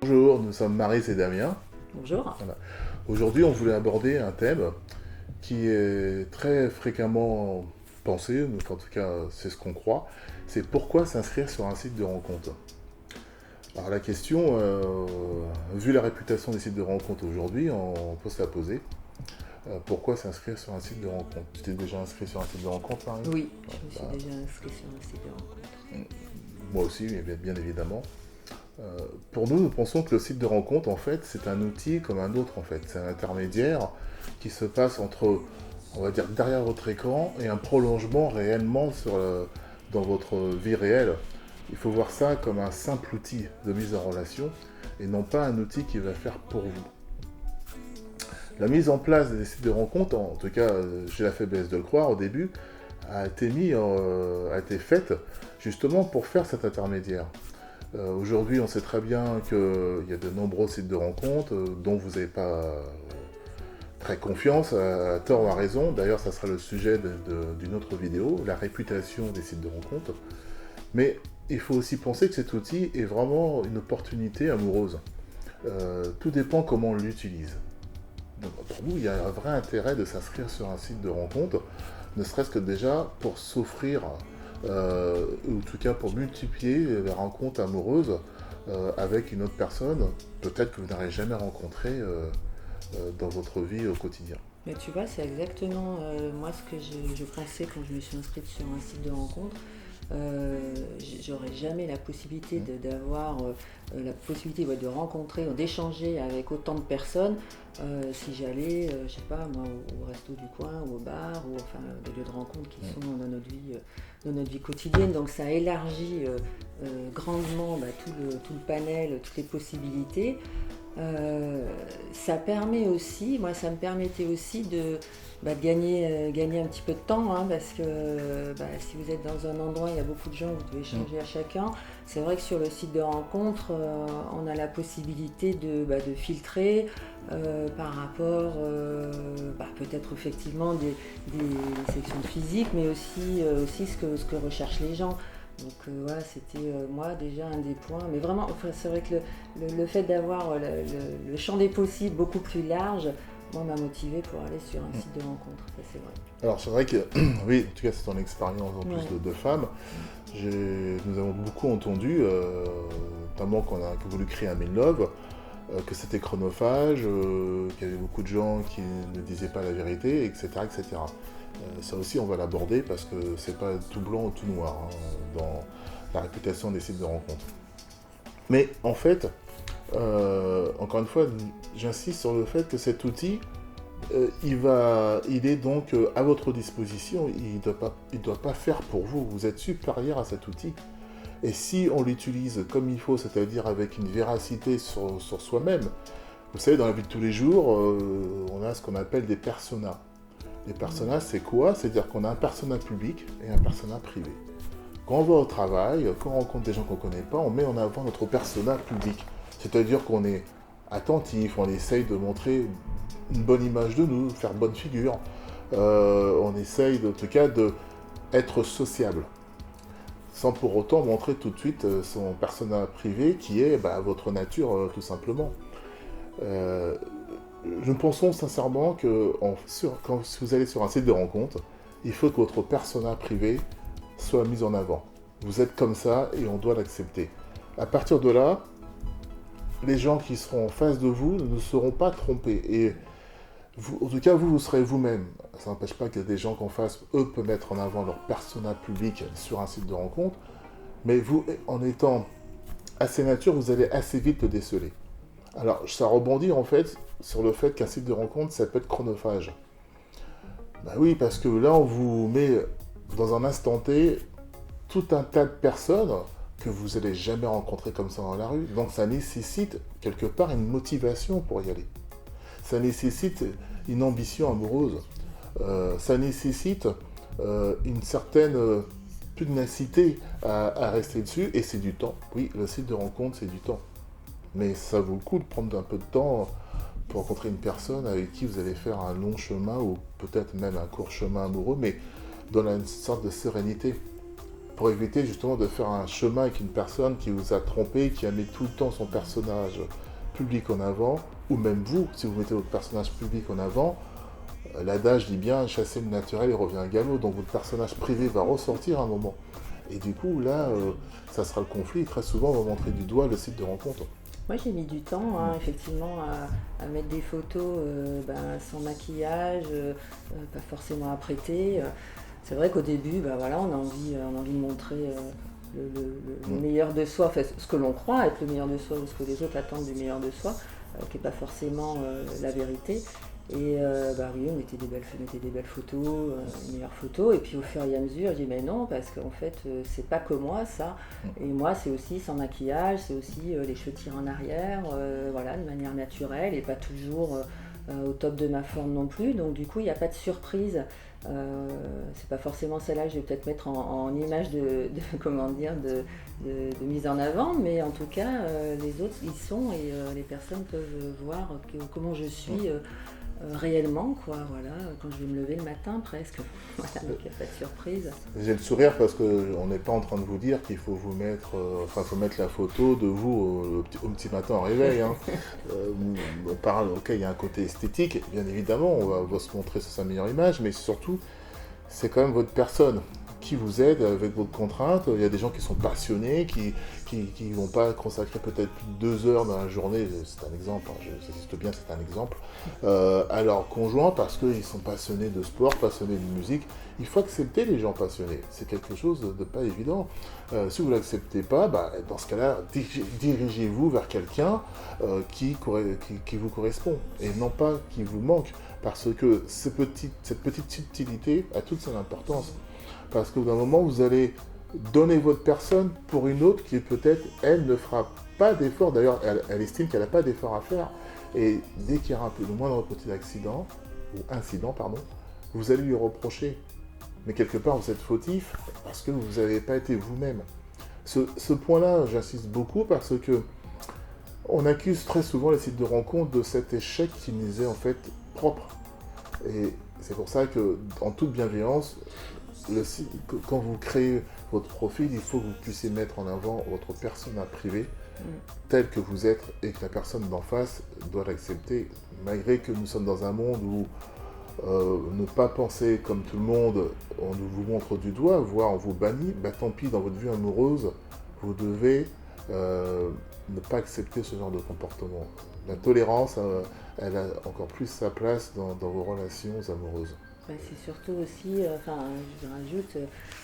Bonjour, nous sommes Maryse et Damien. Bonjour. Voilà. Aujourd'hui, on voulait aborder un thème qui est très fréquemment pensé, donc en tout cas, c'est ce qu'on croit, c'est pourquoi s'inscrire sur un site de rencontre. Alors la question, vu la réputation des sites de rencontre aujourd'hui, on peut se la poser. Pourquoi s'inscrire sur un site de rencontre? Tu t'es déjà inscrit sur un site de rencontre, Maryse? Oui, je me suis déjà inscrite sur un site de rencontre. Moi aussi, mais bien évidemment. Pour nous, nous pensons que le site de rencontre, en fait, c'est un outil comme un autre, en fait. C'est un intermédiaire qui se passe entre, on va dire, derrière votre écran et un prolongement réellement dans votre vie réelle. Il faut voir ça comme un simple outil de mise en relation et non pas un outil qui va faire pour vous. La mise en place des sites de rencontre, en tout cas, j'ai la faiblesse de le croire au début, a été faite justement pour faire cet intermédiaire. Aujourd'hui, on sait très bien qu'il y a de nombreux sites de rencontres dont vous n'avez pas très confiance, à tort ou à raison. D'ailleurs, ça sera le sujet d'une autre vidéo, la réputation des sites de rencontres. Mais il faut aussi penser que cet outil est vraiment une opportunité amoureuse. Tout dépend comment on l'utilise. Donc, pour nous, il y a un vrai intérêt de s'inscrire sur un site de rencontre, ne serait-ce que déjà pour s'offrir ou en tout cas pour multiplier les rencontres amoureuses avec une autre personne, peut-être que vous n'aurez jamais rencontré dans votre vie au quotidien. Mais tu vois, c'est exactement moi ce que je pensais quand je me suis inscrite sur un site de rencontre. J'aurais jamais la possibilité d'avoir la possibilité de rencontrer, d'échanger avec autant de personnes si j'allais, je sais pas moi, au resto du coin ou au bar ou enfin des lieux de rencontre qui sont dans notre vie quotidienne. Donc ça élargit grandement tout le panel, toutes les possibilités. Ça permet aussi, moi ça me permettait aussi de gagner un petit peu de temps, hein, parce que si vous êtes dans un endroit, il y a beaucoup de gens, vous devez échanger à chacun. C'est vrai que sur le site de rencontre, on a la possibilité de filtrer par rapport peut-être effectivement des sections physiques, mais aussi ce que recherchent les gens. Donc voilà, c'était moi déjà un des points. Mais vraiment, enfin, c'est vrai que le fait d'avoir le champ des possibles beaucoup plus large, moi, m'a motivé pour aller sur un site de rencontre, ça c'est vrai. Alors c'est vrai que, oui, en tout cas c'est ton expérience en plus de femme. Nous avons beaucoup entendu, notamment qu'on a voulu créer un main love, que c'était chronophage, qu'il y avait beaucoup de gens qui ne disaient pas la vérité, etc. etc. Ça aussi on va l'aborder parce que c'est pas tout blanc ou tout noir dans la réputation des sites de rencontres. Mais en fait, encore une fois, j'insiste sur le fait que cet outil, il est donc à votre disposition, il ne doit pas faire pour vous, vous êtes supérieur à cet outil. Et si on l'utilise comme il faut, c'est-à-dire avec une véracité sur soi-même, vous savez, dans la vie de tous les jours, on a ce qu'on appelle des personas. Les personas, c'est quoi? C'est-à-dire qu'on a un persona public et un persona privé. Quand on va au travail, quand on rencontre des gens qu'on ne connaît pas, on met en avant notre persona public. C'est-à-dire qu'on est attentif, on essaye de montrer une bonne image de nous, faire bonne figure. On essaye en tout cas d'être sociable, sans pour autant montrer tout de suite son persona privé qui est votre nature tout simplement. Nous pensons sincèrement que quand vous allez sur un site de rencontre, il faut que votre persona privé soit mis en avant. Vous êtes comme ça et on doit l'accepter. À partir de là, les gens qui seront en face de vous ne seront pas trompés. Et vous, en tout cas, vous serez vous-même. Ça n'empêche pas que des gens qu'en face, eux, peuvent mettre en avant leur persona public sur un site de rencontre. Mais vous, en étant assez nature, vous allez assez vite le déceler. Alors, ça rebondit en fait sur le fait qu'un site de rencontre, ça peut être chronophage. Oui, parce que là, on vous met dans un instant T tout un tas de personnes que vous n'allez jamais rencontrer comme ça dans la rue. Donc ça nécessite quelque part une motivation pour y aller. Ça nécessite une ambition amoureuse. Ça nécessite une certaine pugnacité à rester dessus, et c'est du temps. Oui, le site de rencontre, c'est du temps. Mais ça vaut le coup de prendre un peu de temps pour rencontrer une personne avec qui vous allez faire un long chemin, ou peut-être même un court chemin amoureux, mais dans une sorte de sérénité. pour éviter justement de faire un chemin avec une personne qui vous a trompé, qui a mis tout le temps son personnage public en avant, ou même vous, si vous mettez votre personnage public en avant, l'adage dit bien, chasser le naturel, il revient à galop, donc votre personnage privé va ressortir à un moment. Et du coup, là, ça sera le conflit, très souvent on va montrer du doigt le site de rencontre. Moi j'ai mis du temps, effectivement, à mettre des photos sans maquillage, pas forcément apprêtées. C'est vrai qu'au début, on a envie de montrer le meilleur de soi, enfin, ce que l'on croit être le meilleur de soi, ou ce que les autres attendent du meilleur de soi, qui n'est pas forcément la vérité. Et oui, on mettait des belles photos, les meilleures photos, et puis au fur et à mesure, je dis mais non, parce qu'en fait, c'est pas que moi ça, et moi c'est aussi sans maquillage, c'est aussi les cheveux tirés en arrière, de manière naturelle, et pas toujours au top de ma forme non plus, donc du coup il n'y a pas de surprise. C'est pas forcément celle-là que je vais peut-être mettre en image de mise en avant, mais en tout cas les autres y sont, et les personnes peuvent voir comment je suis réellement, quand je vais me lever le matin presque. Donc il n'y a pas de surprise. J'ai le sourire parce qu'on n'est pas en train de vous dire qu'il faut vous mettre, faut mettre la photo de vous au petit matin au réveil. On parle, il y a un côté esthétique, bien évidemment, on va se montrer sur sa meilleure image, mais surtout, c'est quand même votre personne. Qui vous aide avec votre contrainte. Il y a des gens qui sont passionnés, qui vont pas consacrer peut-être plus de 2 heures dans la journée, c'est un exemple, j'insiste bien, c'est un exemple, à leur conjoint parce qu'ils sont passionnés de sport, passionnés de musique. Il faut accepter les gens passionnés, c'est quelque chose de pas évident. Si vous ne l'acceptez pas, dans ce cas-là, dirigez-vous vers quelqu'un qui vous correspond et non pas qui vous manque, parce que cette petite subtilité a toute son importance. Parce qu'au bout d'un moment, vous allez donner votre personne pour une autre qui peut-être, elle, ne fera pas d'effort. D'ailleurs, elle estime qu'elle n'a pas d'effort à faire. Et dès qu'il y aura le moindre petit incident, vous allez lui reprocher. Mais quelque part, vous êtes fautif parce que vous n'avez pas été vous-même. Ce point-là, j'insiste beaucoup parce que on accuse très souvent les sites de rencontres de cet échec qui nous est en fait propre. Et c'est pour ça que, en toute bienveillance, quand vous créez votre profil, il faut que vous puissiez mettre en avant votre persona privée telle que vous êtes et que la personne d'en face doit l'accepter, malgré que nous sommes dans un monde où ne pas penser comme tout le monde, on vous montre du doigt, voire on vous bannit, tant pis, dans votre vie amoureuse, vous devez ne pas accepter ce genre de comportement. La tolérance, elle a encore plus sa place dans vos relations amoureuses. C'est surtout aussi, je rajoute,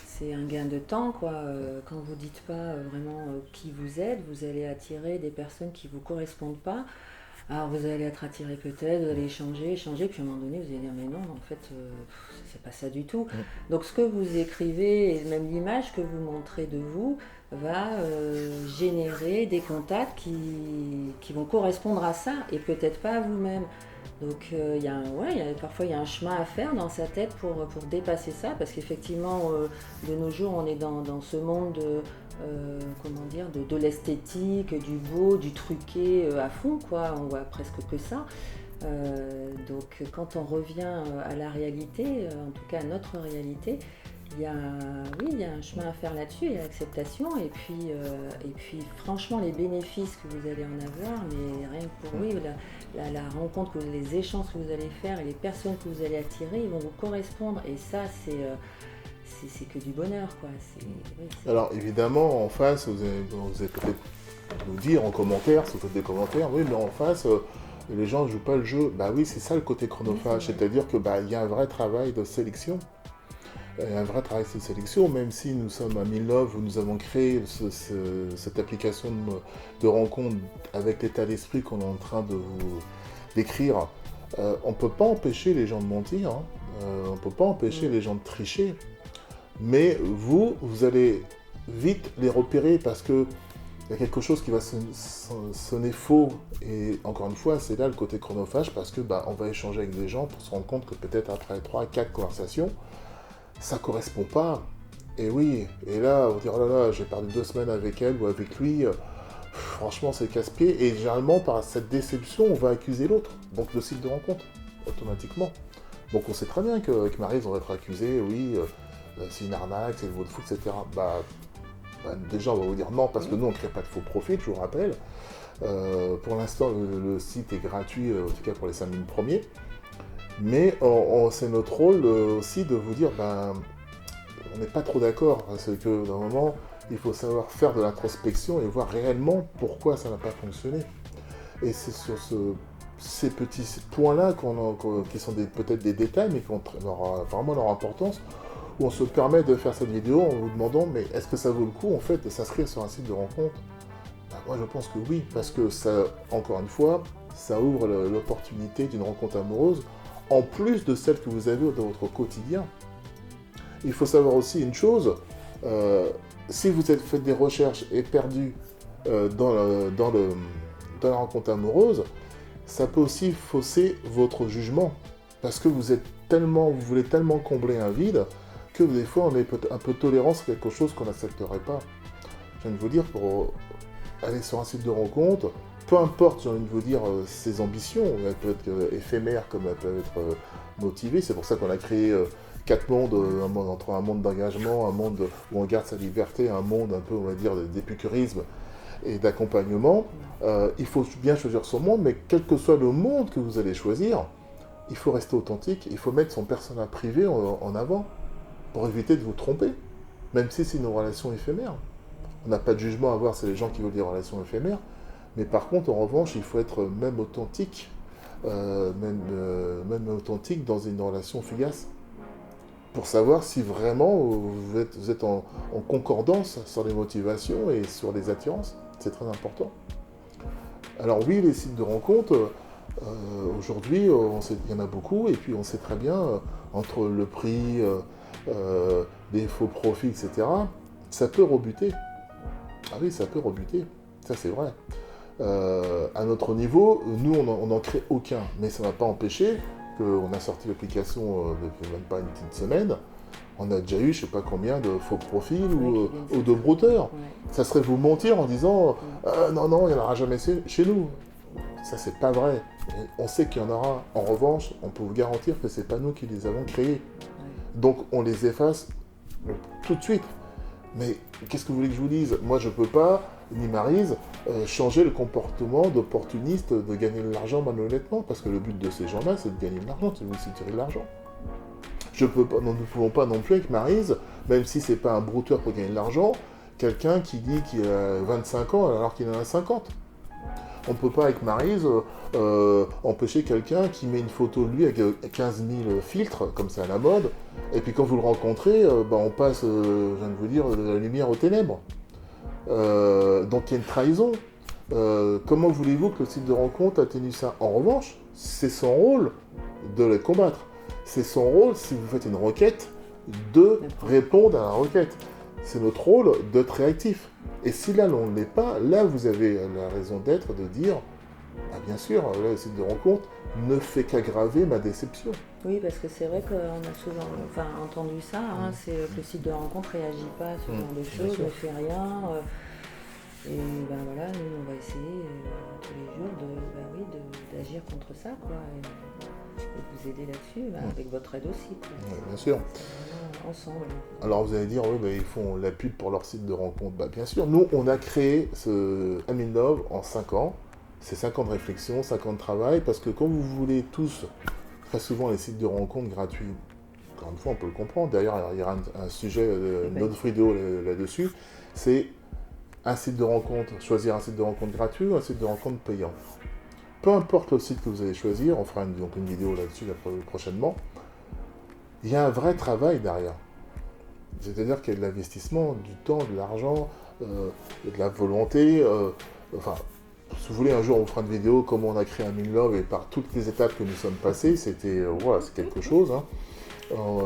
c'est un gain de temps, quand vous dites pas vraiment qui vous êtes, vous allez attirer des personnes qui vous correspondent pas. Alors vous allez être attiré peut-être, vous allez échanger, puis à un moment donné vous allez dire mais non, en fait c'est pas ça du tout. Donc ce que vous écrivez et même l'image que vous montrez de vous va générer des contacts qui vont correspondre à ça et peut-être pas à vous-même. Donc parfois il y a un chemin à faire dans sa tête pour dépasser ça, parce qu'effectivement de nos jours on est dans ce monde de l'esthétique, du beau, du truqué à fond, on voit presque que ça. Donc quand on revient à la réalité, en tout cas à notre réalité, il y a un chemin à faire là-dessus, et l'acceptation, et puis franchement les bénéfices que vous allez en avoir, mais rien que pour la rencontre, les échanges que vous allez faire et les personnes que vous allez attirer, ils vont vous correspondre, et ça c'est que du bonheur, Alors évidemment en face, vous allez peut-être nous dire en commentaire, si vous faites des commentaires, oui mais en face les gens ne jouent pas le jeu. Oui, c'est ça le côté chronophage, c'est-à-dire que y a un vrai travail de sélection. Un vrai travail de sélection, même si nous sommes à Milove où nous avons créé cette application de rencontre avec l'état d'esprit qu'on est en train de vous décrire, on ne peut pas empêcher les gens de mentir, on ne peut pas empêcher les gens de tricher, mais vous allez vite les repérer parce que il y a quelque chose qui va sonner faux, et encore une fois, c'est là le côté chronophage, parce que on va échanger avec des gens pour se rendre compte que peut-être après 3 à 4 conversations, ça correspond pas. Et oui, et là, on va dire, oh là là, j'ai perdu 2 semaines avec elle ou avec lui, franchement, c'est casse-pied. Et généralement, par cette déception, on va accuser l'autre, donc le site de rencontre, automatiquement. Donc on sait très bien qu'avec Maryse, on va être accusé, oui, c'est une arnaque, c'est le veau de fou, etc. Déjà, on va vous dire non, parce que nous, on ne crée pas de faux profils, je vous rappelle. Pour l'instant, le site est gratuit, en tout cas pour les 5 000 premiers. Mais c'est notre rôle aussi de vous dire, on n'est pas trop d'accord. C'est que, d'un moment, il faut savoir faire de l'introspection et voir réellement pourquoi ça n'a pas fonctionné. Et c'est sur ces petits points-là qui sont peut-être des détails, mais qui ont vraiment leur importance, où on se permet de faire cette vidéo en vous demandant, mais est-ce que ça vaut le coup, en fait, de s'inscrire sur un site de rencontre? Moi, je pense que oui, parce que ça, encore une fois, ça ouvre l'opportunité d'une rencontre amoureuse, en plus de celle que vous avez dans votre quotidien. Il faut savoir aussi une chose, si vous faites des recherches et perdu dans la rencontre amoureuse, ça peut aussi fausser votre jugement, parce que vous voulez tellement combler un vide, que des fois on est un peu tolérant sur quelque chose qu'on n'accepterait pas. Je viens de vous dire, pour aller sur un site de rencontre, peu importe, j'ai envie de vous dire, ses ambitions, elles peuvent être éphémères comme elles peuvent être motivées, c'est pour ça qu'on a créé 4 mondes, entre un monde d'engagement, un monde où on garde sa liberté, un monde un peu, on va dire, d'épicurisme et d'accompagnement. Il faut bien choisir son monde, mais quel que soit le monde que vous allez choisir, il faut rester authentique, il faut mettre son persona privé en avant, pour éviter de vous tromper, même si c'est une relation éphémère. On n'a pas de jugement à avoir, c'est les gens qui veulent des relations éphémères, mais par contre, en revanche, il faut être même authentique, même authentique dans une relation fugace, pour savoir si vraiment vous êtes en concordance sur les motivations et sur les attirances. C'est très important. Alors oui, les sites de rencontres, aujourd'hui, il y en a beaucoup, et puis on sait très bien, entre le prix, des faux profits, etc., ça peut rebuter. Ah oui, ça peut rebuter, ça c'est vrai. À notre niveau, nous, on n'en crée aucun, mais ça n'a pas empêché qu'on a sorti l'application depuis même pas une petite semaine. On a déjà eu je ne sais pas combien de faux profils ou de brouteurs. Ouais. Ça serait vous mentir en disant non, il n'y en aura jamais chez nous. Ça, c'est pas vrai. On sait qu'il y en aura. En revanche, on peut vous garantir que ce n'est pas nous qui les avons créés. Ouais. Donc, on les efface tout de suite. Mais qu'est-ce que vous voulez que je vous dise? Moi, je ne peux pas, ni Maryse, changer le comportement d'opportuniste de gagner de l'argent malhonnêtement, parce que le but de ces gens-là, c'est de gagner de l'argent, c'est de vous tirer de l'argent. Nous ne pouvons pas non plus avec Maryse, même si c'est pas un brouteur pour gagner de l'argent, quelqu'un qui dit qu'il a 25 ans alors qu'il en a 50. On ne peut pas avec Maryse empêcher quelqu'un qui met une photo de lui avec 15 000 filtres, comme c'est à la mode, et puis quand vous le rencontrez, on passe, je viens de vous dire, de la lumière aux ténèbres. Donc il y a une trahison. Comment voulez-vous que le site de rencontre atténue ça? En revanche, c'est son rôle de les combattre. C'est son rôle, si vous faites une requête, de répondre à la requête. C'est notre rôle d'être réactif. Et si là, on ne l'est pas, là, vous avez la raison d'être de dire, bien sûr, là, le site de rencontre ne fait qu'aggraver ma déception. Oui, parce que c'est vrai qu'on a souvent entendu ça, c'est que le site de rencontre ne réagit pas à ce genre de choses, ne fait rien. Et voilà, nous, on va essayer tous les jours d'agir contre ça, quoi. Et vous aider là-dessus, avec votre aide aussi. Oui, bien sûr. Ensemble. Alors vous allez dire, ils font la pub pour leur site de rencontre. Bien sûr, nous, on a créé ce I'm in Love en 5 ans. C'est 5 ans de réflexion, 5 ans de travail, parce que quand vous voulez tous, très souvent, les sites de rencontre gratuits, encore une fois, on peut le comprendre. D'ailleurs, il y aura un sujet, une autre vidéo là-dessus, c'est un site de rencontre, choisir un site de rencontre gratuit ou un site de rencontre payant. Peu importe le site que vous allez choisir, on fera une vidéo là-dessus prochainement, il y a un vrai travail derrière. C'est-à-dire qu'il y a de l'investissement, du temps, de l'argent, de la volonté. Si vous voulez, un jour on fera une vidéo comment on a créé un In Love et par toutes les étapes que nous sommes passés, c'est quelque chose.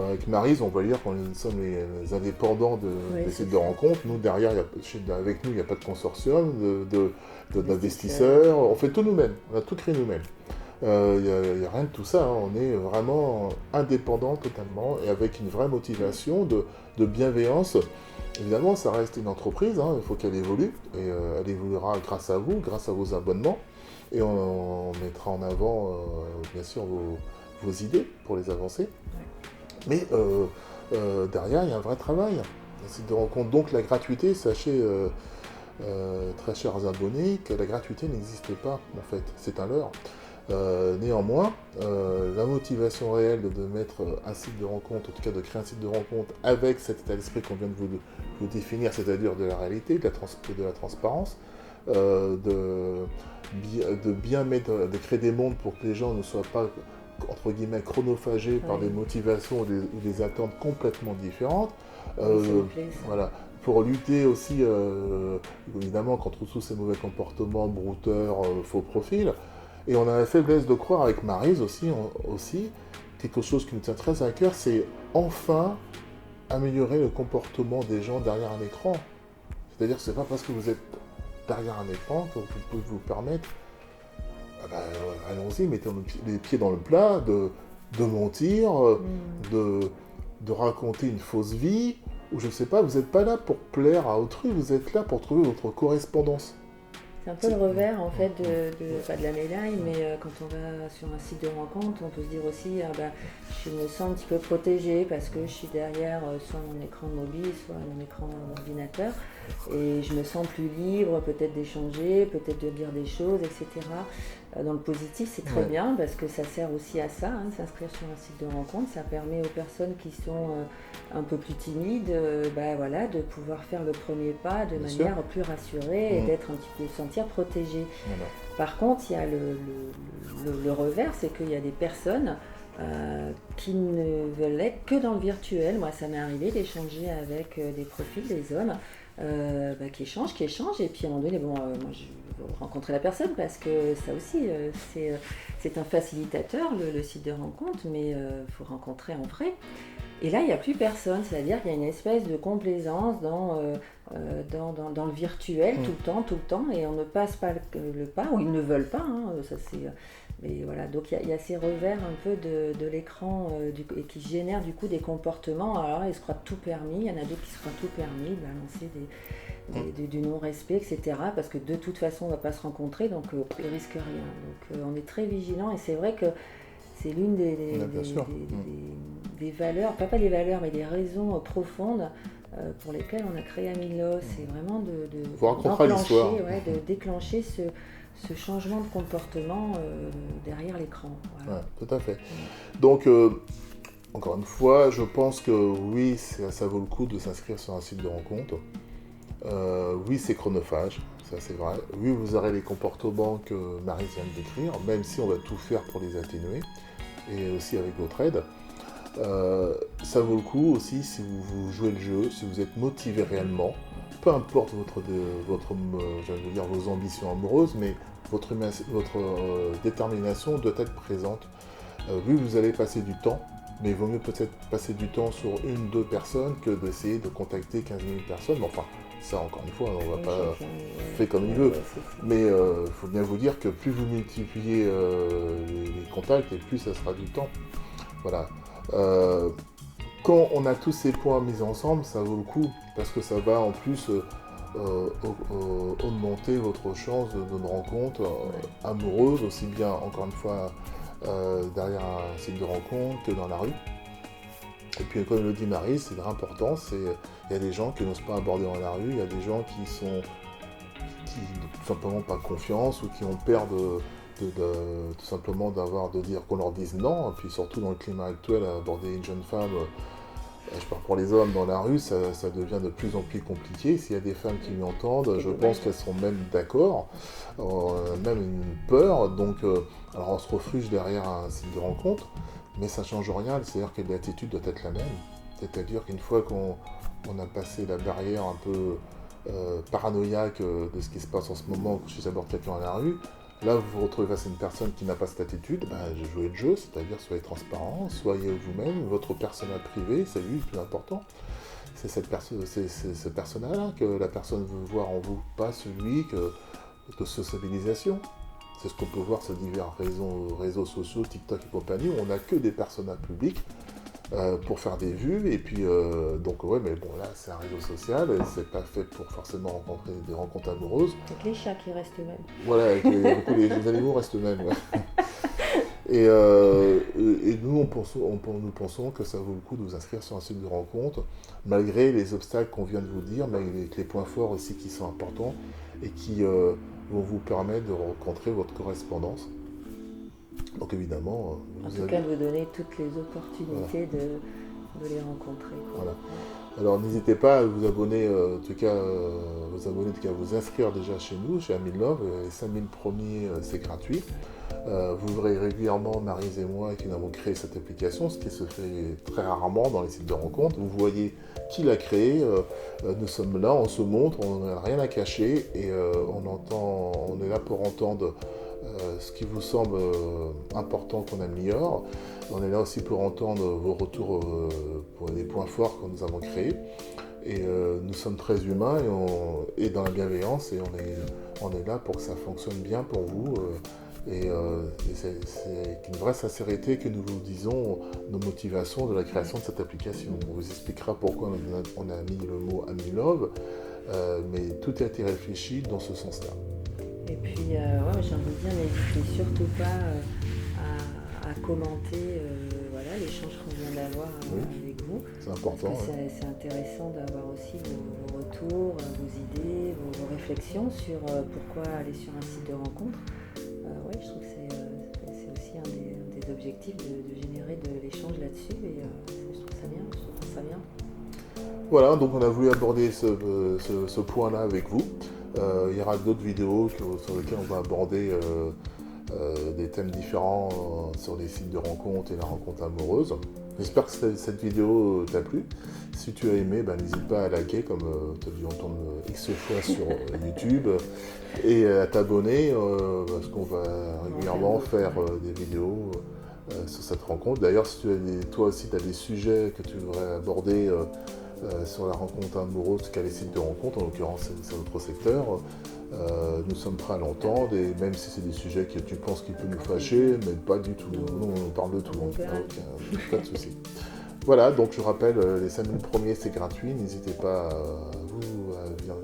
Avec Maryse, on va dire qu'on sommes les indépendants des sites de rencontres. Nous, derrière, avec nous, il n'y a pas de consortium, d'investisseurs. On fait tout nous-mêmes, on a tout créé nous-mêmes. Il n'y a rien de tout ça, on est vraiment indépendant totalement et avec une vraie motivation de bienveillance. Évidemment, ça reste une entreprise, il faut qu'elle évolue et elle évoluera grâce à vous, grâce à vos abonnements et on mettra en avant bien sûr vos idées pour les avancer. Mais derrière, il y a un vrai travail. Un site de rencontre. Donc la gratuité, sachez, très chers abonnés, que la gratuité n'existe pas, en fait. C'est un leurre. Néanmoins, la motivation réelle de mettre un site de rencontre, en tout cas de créer un site de rencontre avec cet état d'esprit qu'on vient de vous définir, c'est-à-dire de la réalité, de la transparence, de bien mettre, de créer des mondes pour que les gens ne soient pas, entre guillemets, chronophagés par des motivations ou des attentes complètement différentes. Voilà. Pour lutter aussi, évidemment, contre tous ces mauvais comportements, brouteurs, faux profils. Et on a la faiblesse de croire avec Maryse aussi, quelque chose qui nous tient très à cœur, c'est enfin améliorer le comportement des gens derrière un écran. C'est-à-dire que c'est pas parce que vous êtes derrière un écran que vous pouvez vous permettre, allons-y, mettez les pieds dans le plat, de mentir, de raconter une fausse vie, ou je sais pas, vous n'êtes pas là pour plaire à autrui, vous êtes là pour trouver votre correspondance. C'est un peu le revers en fait pas de la médaille, mais quand on va sur un site de rencontre, on peut se dire aussi je me sens un petit peu protégée parce que je suis derrière soit mon écran mobile, soit mon écran d'ordinateur, et je me sens plus libre peut-être d'échanger, peut-être de dire des choses, etc. Dans le positif, c'est très bien parce que ça sert aussi à ça, de s'inscrire sur un site de rencontre. Ça permet aux personnes qui sont un peu plus timides de pouvoir faire le premier pas de manière plus rassurée et d'être un petit peu, de se sentir protégée. Voilà. Par contre, il y a le revers, c'est qu'il y a des personnes qui ne veulent être que dans le virtuel. Moi, ça m'est arrivé d'échanger avec des profils, des hommes qui échangent, et puis à un moment donné, moi je veux rencontrer la personne parce que ça aussi, c'est un facilitateur, le site de rencontre, mais il faut rencontrer en vrai. Et là, il n'y a plus personne, c'est-à-dire qu'il y a une espèce de complaisance dans le virtuel tout le temps, et on ne passe pas le pas, ou ils ne veulent pas, ça c'est... Mais voilà, donc il y a ces revers un peu de l'écran et qui génèrent du coup des comportements. Alors ils se croient tout permis, il y en a d'autres qui se croient tout permis, balancer du non-respect, etc. Parce que de toute façon on ne va pas se rencontrer, donc ils risquent rien. Donc on est très vigilants, et c'est vrai que c'est l'une des valeurs, pas les valeurs, mais des raisons profondes pour lesquelles on a créé Amillos. C'est vraiment de déclencher ce changement de comportement derrière l'écran. Voilà. Ouais, tout à fait. Donc, encore une fois, je pense que oui, ça vaut le coup de s'inscrire sur un site de rencontre. Oui, c'est chronophage, ça c'est vrai. Oui, vous aurez les comportements que Maryse vient de décrire, même si on va tout faire pour les atténuer, et aussi avec votre aide. Ça vaut le coup aussi si vous jouez le jeu, si vous êtes motivé réellement, peu importe vos ambitions amoureuses, mais votre détermination doit être présente. Oui, vous allez passer du temps, mais il vaut mieux peut-être passer du temps sur 1-2 personnes que d'essayer de contacter 15 000 personnes. Mais enfin, ça encore une fois, on ne va pas faire comme il veut. Mais il faut bien vous dire que plus vous multipliez les contacts, et plus ça sera du temps. Voilà. Quand on a tous ces points mis ensemble, ça vaut le coup, parce que ça va en plus augmenter votre chance d'une rencontre amoureuse, aussi bien, encore une fois, derrière un site de rencontre que dans la rue. Et puis, comme le dit Marie, c'est très important, il y a des gens qui n'osent pas aborder dans la rue, il y a des gens qui n'ont tout simplement pas confiance, ou qui ont peur tout simplement de dire qu'on leur dise non. Et puis surtout dans le climat actuel, aborder une jeune femme, je parle pour les hommes, dans la rue, ça devient de plus en plus compliqué. S'il y a des femmes qui m'entendent, je pense qu'elles seront même d'accord, même une peur. Donc, alors on se refuge derrière un site de rencontre, mais ça ne change rien, c'est-à-dire que l'attitude doit être la même. C'est-à-dire qu'une fois qu'on a passé la barrière un peu paranoïaque de ce qui se passe en ce moment, quand je aborde quelqu'un dans la rue, là, vous vous retrouvez face à une personne qui n'a pas cette attitude, jouez le jeu, c'est-à-dire soyez transparent, soyez vous-même, votre persona privé, c'est lui le plus important. C'est ce persona-là que la personne veut voir en vous, pas celui de sociabilisation. C'est ce qu'on peut voir sur divers réseaux sociaux, TikTok et compagnie, où on n'a que des personas publics pour faire des vues, et puis donc ouais, mais bon, là c'est un réseau social, et c'est pas fait pour forcément rencontrer des rencontres amoureuses. Donc les chats qui restent eux-mêmes. Voilà, les animaux restent eux-mêmes. Ouais. Et nous, nous pensons que ça vaut le coup de vous inscrire sur un site de rencontre, malgré les obstacles qu'on vient de vous dire, mais avec les points forts aussi qui sont importants et qui vont vous permettre de rencontrer votre correspondance. Donc évidemment, en tout cas, de vous donner toutes les opportunités de les rencontrer. Voilà. Alors n'hésitez pas à vous abonner, en tout cas, à vous inscrire déjà chez nous, chez Amilove. Les 5000 premiers, c'est gratuit. Vous verrez régulièrement, Maryse et moi, qui avons créé cette application, ce qui se fait très rarement dans les sites de rencontres. Vous voyez qui l'a créé, nous sommes là, on se montre, on n'a rien à cacher et on est là pour entendre ce qui vous semble important qu'on améliore. On est là aussi pour entendre vos retours pour les points forts que nous avons créés. Et nous sommes très humains et dans la bienveillance et on est là pour que ça fonctionne bien pour vous. Et c'est avec une vraie sincérité que nous vous disons nos motivations de la création de cette application. On vous expliquera pourquoi on a mis le mot Amilove, mais tout a été réfléchi dans ce sens-là. Et puis, j'ai envie de dire, n'hésitez surtout pas à commenter l'échange qu'on vient d'avoir avec vous. C'est important. Parce que c'est intéressant d'avoir aussi vos retours, vos idées, vos réflexions sur pourquoi aller sur un site de rencontre. Je trouve que c'est aussi un des objectifs de générer de l'échange là-dessus et je trouve ça bien. Voilà, donc on a voulu aborder ce point-là avec vous. Il y aura d'autres vidéos sur lesquelles on va aborder des thèmes différents sur les sites de rencontres et la rencontre amoureuse. J'espère que cette vidéo t'a plu. Si tu as aimé, n'hésite pas à liker comme tu as dû entendre X fois sur YouTube et à t'abonner parce qu'on va régulièrement faire des vidéos sur cette rencontre. D'ailleurs, si toi aussi tu as des sujets que tu voudrais aborder sur la rencontre amoureuse qu'à les sites de rencontre, en l'occurrence c'est notre secteur, nous sommes prêts à l'entendre et même si c'est des sujets que tu penses qu'ils peuvent nous fâcher, mais pas du tout, nous on parle de tout, pas de souci. Voilà, donc je rappelle, les 5000 premiers c'est gratuit, n'hésitez pas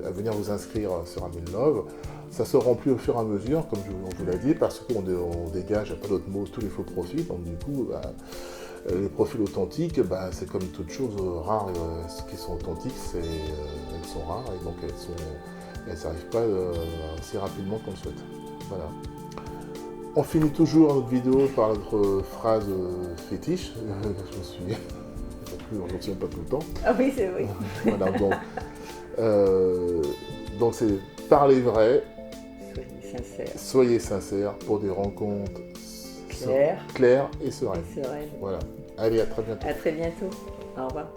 à venir vous inscrire sur Amilove. Ça se remplit au fur et à mesure, comme on vous l'a dit, parce qu'on dégage, pas d'autre mot, tous les faux profils, donc du coup, les profils authentiques, c'est comme toutes choses rares, ce qui sont authentiques, elles sont rares et donc elles n'arrivent pas aussi rapidement qu'on le souhaite. Voilà. On finit toujours notre vidéo par notre phrase fétiche. Je ne retiens pas tout le temps. Ah oui, c'est vrai. Voilà, donc c'est parler vrai. Soyez sincères pour des rencontres claires et sereines. Et sereines. Voilà. Allez, à très bientôt. À très bientôt. Au revoir.